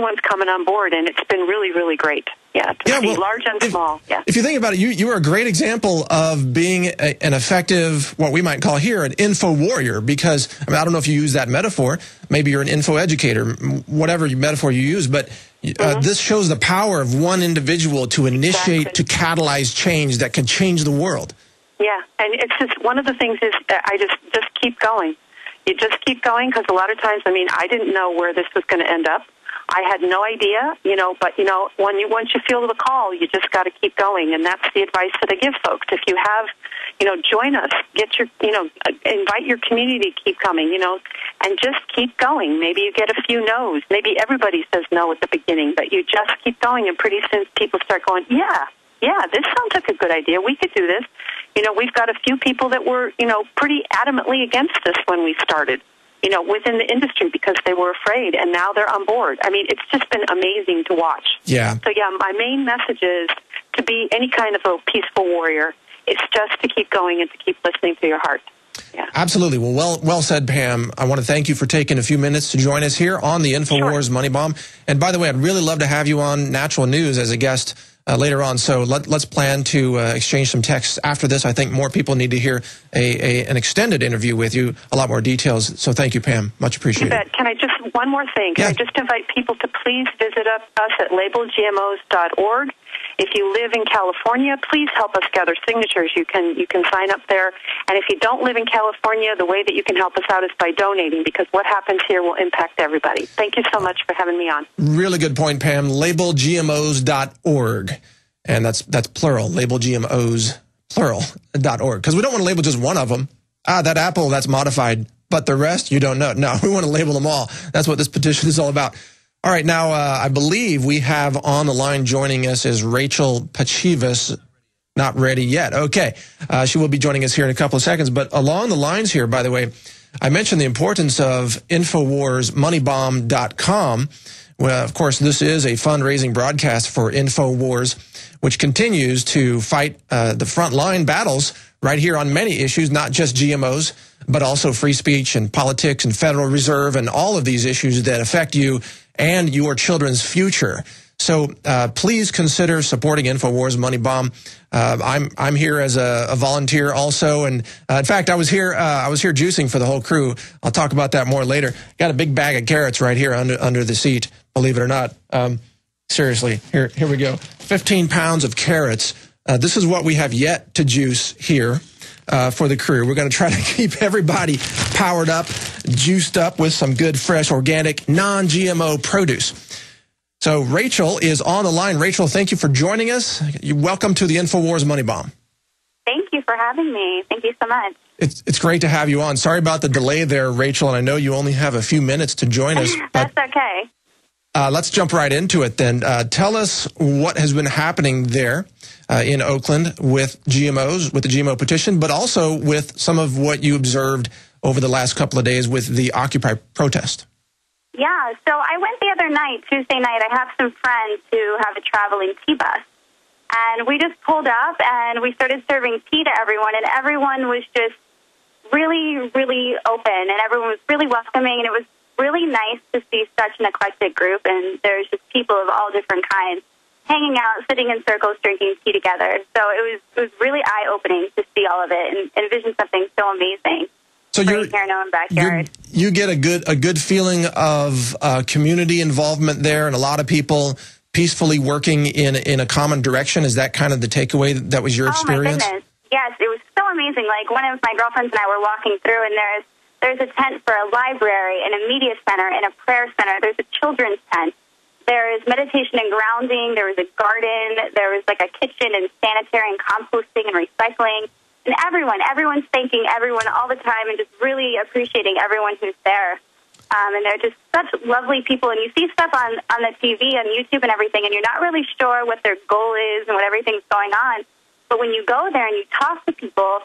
everyone's coming on board, and it's been really, really great. Yeah, see large and small. Yeah. If you think about it, you are a great example of being an effective, what we might call here, an info warrior, because, I mean, I don't know if you use that metaphor. Maybe you're an info educator, whatever metaphor you use, but this shows the power of one individual to initiate, to catalyze change that can change the world. Yeah, and it's just one of the things is that I just keep going. You just keep going, because a lot of times, I mean, I didn't know where this was going to end up. I had no idea, but, once you feel the call, you just got to keep going. And that's the advice that I give folks. If you have, join us, get your, invite your community to keep coming, and just keep going. Maybe you get a few no's. Maybe everybody says no at the beginning, but you just keep going, and pretty soon people start going, yeah, this sounds like a good idea. We could do this. We've got a few people that were, pretty adamantly against this when we started, within the industry, because they were afraid, and now they're on board. I mean, it's just been amazing to watch. Yeah. So, my main message is to be any kind of a peaceful warrior. It's just to keep going and to keep listening to your heart. Yeah. Absolutely. Well said, Pam. I want to thank you for taking a few minutes to join us here on the InfoWars Money Bomb. And by the way, I'd really love to have you on Natural News as a guest later on. So let's plan to exchange some texts after this. I think more people need to hear an extended interview with you, a lot more details. So thank you, Pam. Much appreciated. You bet. Can I just, one more thing? Can I just invite people to please visit us at labelgmos.org. If you live in California, please help us gather signatures. You can sign up there. And if you don't live in California, the way that you can help us out is by donating, because what happens here will impact everybody. Thank you so much for having me on. Really good point, Pam. Labelgmos.org. And that's plural, labelgmos, plural.org. Because we don't want to label just one of them. That apple, that's modified. But the rest, you don't know. No, we want to label them all. That's what this petition is all about. All right, now I believe we have on the line joining us is Rachel Pachivas. Not ready yet. Okay, she will be joining us here in a couple of seconds. But along the lines here, by the way, I mentioned the importance of InfoWarsMoneyBomb.com. Well, of course, this is a fundraising broadcast for InfoWars, which continues to fight the frontline battles right here on many issues, not just GMOs, but also free speech and politics and Federal Reserve and all of these issues that affect you and your children's future. So please consider supporting InfoWars Money Bomb. I'm here as a volunteer also, and in fact, I was here juicing for the whole crew. I'll talk about that more later. Got a big bag of carrots right here under the seat. Believe it or not. Seriously, here we go. 15 pounds of carrots. This is what we have yet to juice here. For the crew. We're going to try to keep everybody powered up, juiced up with some good, fresh, organic, non-GMO produce. So Rachel is on the line. Rachel, thank you for joining us. Welcome to the InfoWars Money Bomb. Thank you for having me. Thank you so much. It's great to have you on. Sorry about the delay there, Rachel, and I know you only have a few minutes to join us. That's okay. Let's jump right into it then. Tell us what has been happening there in Oakland with GMOs, with the GMO petition, but also with some of what you observed over the last couple of days with the Occupy protest. Yeah, so I went the other night, Tuesday night. I have some friends who have a traveling tea bus. And we just pulled up and we started serving tea to everyone, and everyone was just really, really open, and everyone was really welcoming, and it was really nice to see such an eclectic group, and there's just people of all different kinds hanging out, sitting in circles, drinking tea together. So it was really eye-opening to see all of it and envision something so amazing. So right here in our own backyard. You get a good feeling of community involvement there, and a lot of people peacefully working in a common direction. Is that kind of the takeaway? That was your experience? Oh my goodness! Yes, it was so amazing. Like, one of my girlfriends and I were walking through, and there's a tent for a library and a media center and a prayer center. There's a children's tent. There is meditation and grounding. There was a garden. There was like a kitchen and sanitary and composting and recycling. And everyone's thanking everyone all the time and just really appreciating everyone who's there. And they're just such lovely people. And you see stuff on the TV and YouTube and everything, and you're not really sure what their goal is and what everything's going on. But when you go there and you talk to people,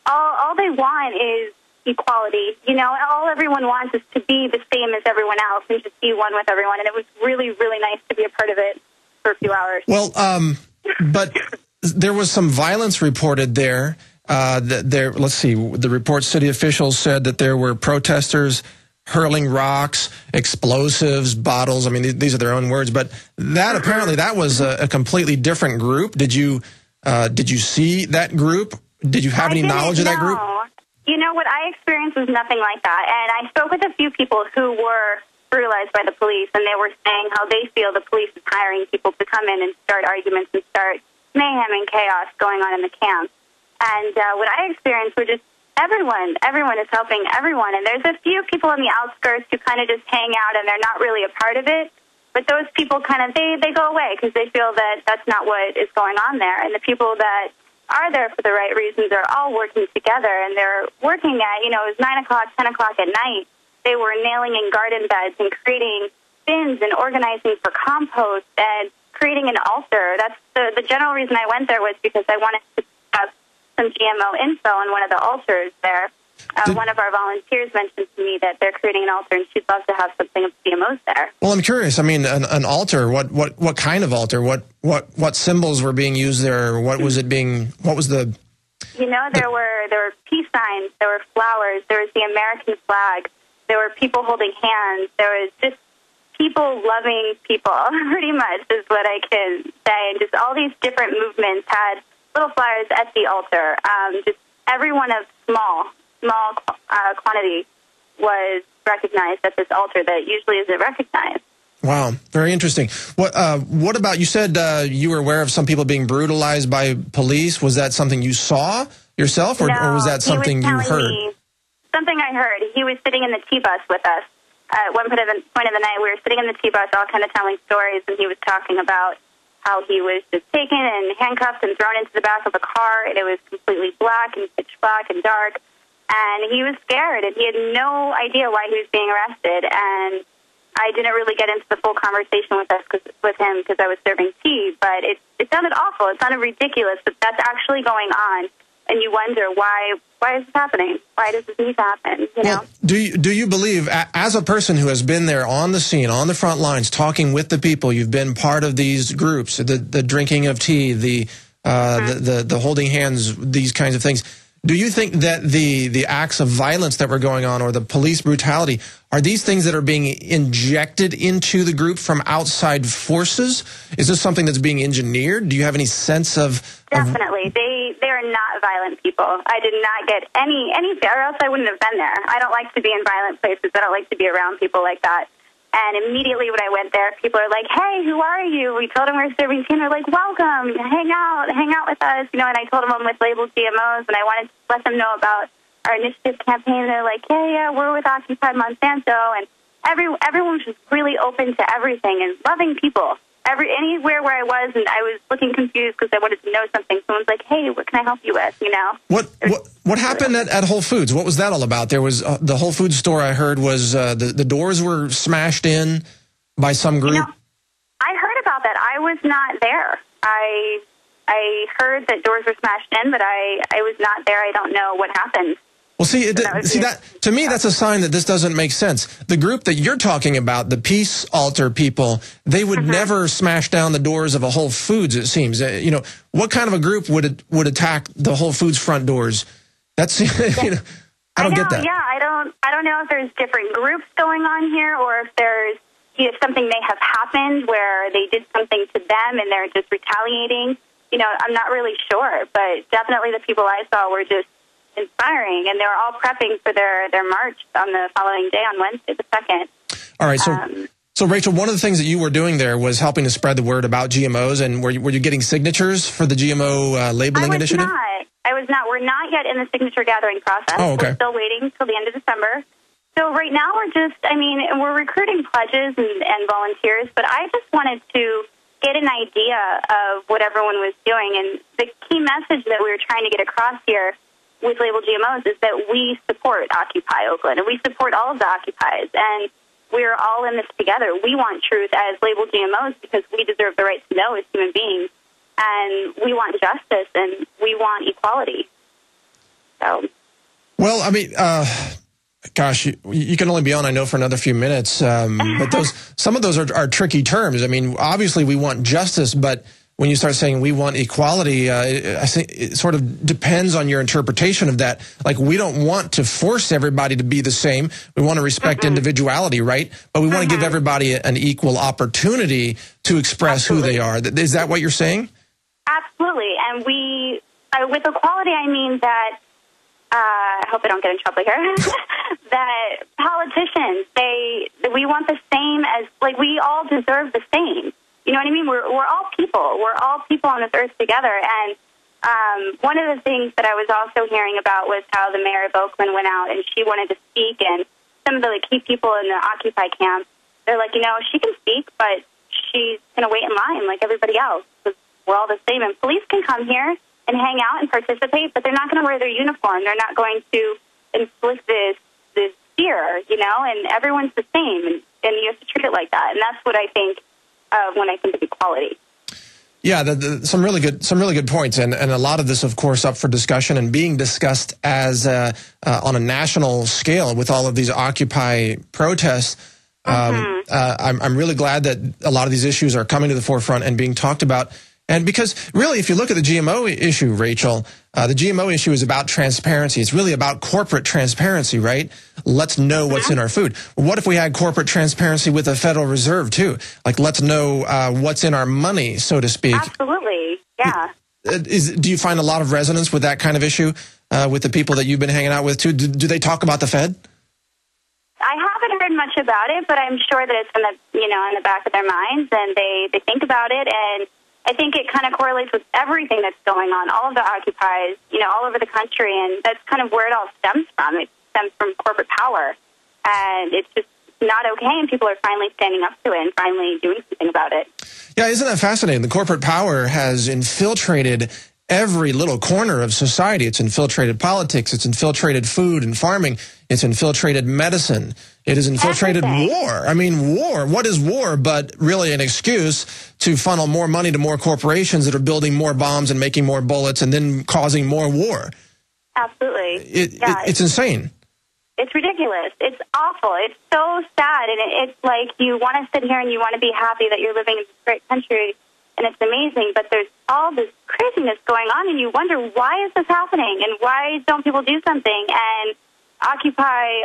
all they want is equality. You know, all everyone wants is to be the same as everyone else and just be one with everyone. And it was really, really nice to be a part of it for a few hours. Well, but there was some violence reported there. Let's see, the report, city officials said that there were protesters hurling rocks, explosives, bottles. I mean, these are their own words, but that apparently that was a completely different group. Did you see that group? Did you have any knowledge of that group? You know, what I experienced was nothing like that. And I spoke with a few people who were brutalized by the police, and they were saying how they feel the police is hiring people to come in and start arguments and start mayhem and chaos going on in the camp. And what I experienced were just everyone is helping everyone. And there's a few people on the outskirts who kind of just hang out, and they're not really a part of it. But those people kind of, they go away because they feel that that's not what is going on there. And the people that are there for the right reasons are all working together, and they're working at, it was 9 o'clock, 10 o'clock at night. They were nailing in garden beds and creating bins and organizing for compost and creating an altar. That's the general reason I went there was because I wanted to have some GMO info on one of the altars there. One of our volunteers mentioned to me that they're creating an altar, and she'd love to have something of GMOs there. Well, I'm curious. I mean, an altar. What kind of altar? What symbols were being used there? What was it being? What was the? There were peace signs. There were flowers. There was the American flag. There were people holding hands. There was just people loving people. Pretty much is what I can say. And just all these different movements had little flyers at the altar. Just everyone of small quantity was recognized at this altar that usually isn't recognized. Wow, very interesting. What about, you said you were aware of some people being brutalized by police. Was that something you saw yourself, or was that something you heard? Something I heard. He was sitting in the T-bus with us. At one point of the night, we were sitting in the T-bus all kind of telling stories, and he was talking about how he was just taken and handcuffed and thrown into the back of a car, and it was completely black and pitch black and dark. And he was scared, and he had no idea why he was being arrested. And I didn't really get into the full conversation with him because I was serving tea. But it sounded awful. It sounded ridiculous that that's actually going on. And you wonder, why is this happening? Why does this need to happen? Well, do you believe, as a person who has been there on the scene, on the front lines, talking with the people, you've been part of these groups, the drinking of tea, the holding hands, these kinds of things. Do you think that the acts of violence that were going on, or the police brutality, are these things that are being injected into the group from outside forces? Is this something that's being engineered? Do you have any sense of... Definitely. They are not violent people. I did not get any fear, or else I wouldn't have been there. I don't like to be in violent places. I don't like to be around people like that. And immediately when I went there, people are like, "Hey, who are you?" We told them we were serving tea, and they're like, "Welcome, hang out with us." And I told them I'm with Labeled GMOs, and I wanted to let them know about our initiative campaign. And they're like, yeah, we're with Occupy Monsanto. And everyone was just really open to everything and loving people. Anywhere where I was, and I was looking confused because I wanted to know something. Someone's like, "Hey, what can I help you with?" What happened at Whole Foods? What was that all about? There was the Whole Foods store. I heard was the doors were smashed in by some group. I heard about that. I was not there. I heard that doors were smashed in, but I was not there. I don't know what happened. Well, that to me, that's a sign that this doesn't make sense. The group that you're talking about, the peace altar people, they would never smash down the doors of a Whole Foods. It seems, what kind of a group would attack the Whole Foods front doors? That's I don't get that. Yeah, I don't know if there's different groups going on here, or if something may have happened where they did something to them and they're just retaliating. I'm not really sure, but definitely the people I saw were just inspiring, and they were all prepping for their march on the following day, on Wednesday the 2nd. All right, so Rachel, one of the things that you were doing there was helping to spread the word about GMOs, and were you getting signatures for the GMO labeling initiative? I was not. We're not yet in the signature gathering process. Oh, okay. We're still waiting till the end of December. So right now we're recruiting pledges and volunteers, but I just wanted to get an idea of what everyone was doing, and the key message that we were trying to get across here with Label GMOs is that we support Occupy Oakland, and we support all of the Occupies, and we're all in this together. We want truth as Label GMOs because we deserve the right to know as human beings, and we want justice, and we want equality. So, well, I mean, gosh, you can only be on, I know, for another few minutes, but some of those are tricky terms. I mean, obviously we want justice, but when you start saying we want equality, I think it sort of depends on your interpretation of that. Like, we don't want to force everybody to be the same. We want to respect individuality, right? But we want to give everybody an equal opportunity to express who they are. Is that what you're saying? Absolutely. And with equality, I mean that, I hope I don't get in trouble here, that politicians, we want the same as, like, we all deserve the same. You know what I mean? We're all people. We're all people on this earth together. And one of the things that I was also hearing about was how the mayor of Oakland went out and she wanted to speak, and some of the key people in the Occupy camp, they're like, she can speak, but she's going to wait in line like everybody else, because we're all the same. And police can come here and hang out and participate, but they're not going to wear their uniform. They're not going to inflict this fear, and everyone's the same, and you have to treat it like that. And that's what I think when I think of equality. Yeah, some really good points, and a lot of this, of course, up for discussion and being discussed as on a national scale with all of these Occupy protests. I'm really glad that a lot of these issues are coming to the forefront and being talked about. And because really, if you look at the GMO issue, Rachel, the GMO issue is about transparency. It's really about corporate transparency, right? Let's know what's in our food. What if we had corporate transparency with the Federal Reserve, too? Like, let's know what's in our money, so to speak. Absolutely, yeah. Do you find a lot of resonance with that kind of issue with the people that you've been hanging out with, too? Do they talk about the Fed? I haven't heard much about it, but I'm sure that it's in the back of their minds, and they think about it, and I think it kind of correlates with everything that's going on, all of the Occupies, all over the country, and that's kind of where it all stems from. It stems from corporate power, and it's just not okay, and people are finally standing up to it and finally doing something about it. Yeah, isn't that fascinating? The corporate power has infiltrated every little corner of society. It's infiltrated politics. It's infiltrated food and farming. It's infiltrated medicine. It has infiltrated war. I mean, war. What is war but really an excuse to funnel more money to more corporations that are building more bombs and making more bullets and then causing more war? Absolutely. It's insane. It's ridiculous. It's awful. It's so sad. And it's like you want to sit here and you want to be happy that you're living in this great country and it's amazing, but there's all this craziness going on and you wonder, why is this happening and why don't people do something? And Occupy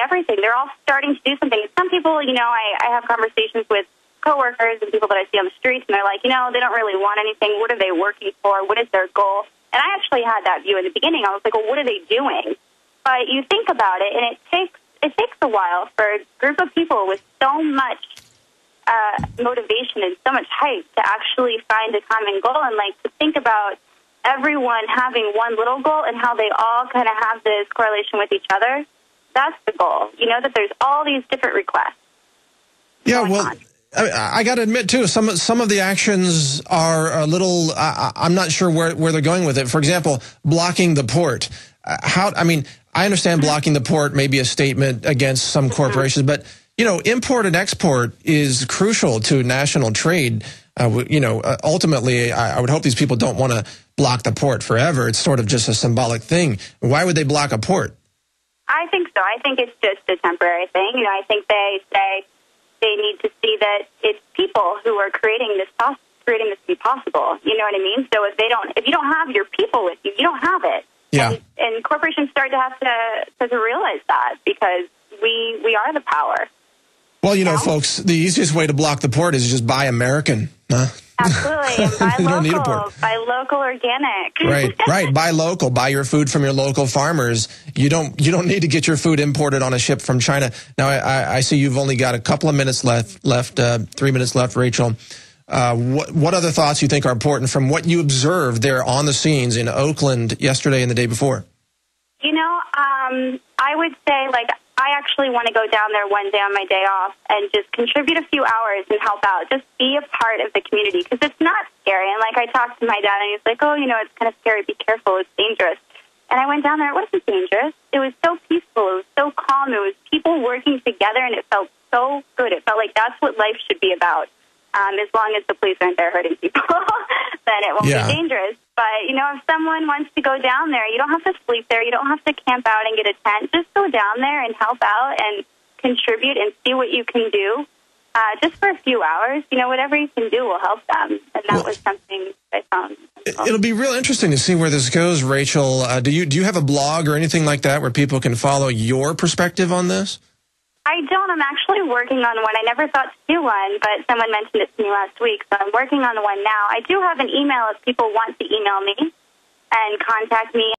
everything. They're all starting to do something. Some people, I have conversations with coworkers and people that I see on the streets, and they're like, they don't really want anything. What are they working for? What is their goal? And I actually had that view in the beginning. I was like, well, what are they doing? But you think about it, and it takes a while for a group of people with so much motivation and so much hype to actually find a common goal and to think about everyone having one little goal and how they all kind of have this correlation with each other. That's the goal. That there's all these different requests. Yeah, well, I got to admit, too, some of the actions are a little, I'm not sure where they're going with it. For example, blocking the port. I understand blocking the port may be a statement against some corporations, but, import and export is crucial to national trade. Ultimately, I would hope these people don't want to block the port forever. It's sort of just a symbolic thing. Why would they block a port? I think so. I think it's just a temporary thing. I think they say they need to see that it's people who are creating this to be possible. You know what I mean? So if you don't have your people with you, you don't have it. Yeah. And corporations start to have to realize that because we are the power. Well, folks, the easiest way to block the port is just buy American. Huh? Absolutely. And buy you don't local. need a port. Buy local organic. Right. Buy local. Buy your food from your local farmers. You don't need to get your food imported on a ship from China. Now, I see you've only got a couple of minutes left 3 minutes left, Rachel. What other thoughts you think are important from what you observed there on the scenes in Oakland yesterday and the day before? I would say, I actually want to go down there one day on my day off and just contribute a few hours and help out. Just be a part of the community because it's not scary. And I talked to my dad and he's like, oh, it's kind of scary. Be careful. It's dangerous. And I went down there. It wasn't dangerous. It was so peaceful. It was so calm. It was people working together and it felt so good. It felt like that's what life should be about. As long as the police aren't there hurting people, then it won't be dangerous. But, if someone wants to go down there, you don't have to sleep there. You don't have to camp out and get a tent. Just go down there and help out and contribute and see what you can do. just for a few hours. Whatever you can do will help them. And that was something I found. It'll be real interesting to see where this goes, Rachel. Do you have a blog or anything like that where people can follow your perspective on this? I don't. I'm actually working on one. I never thought to do one, but someone mentioned it to me last week, so I'm working on one now. I do have an email if people want to email me and contact me.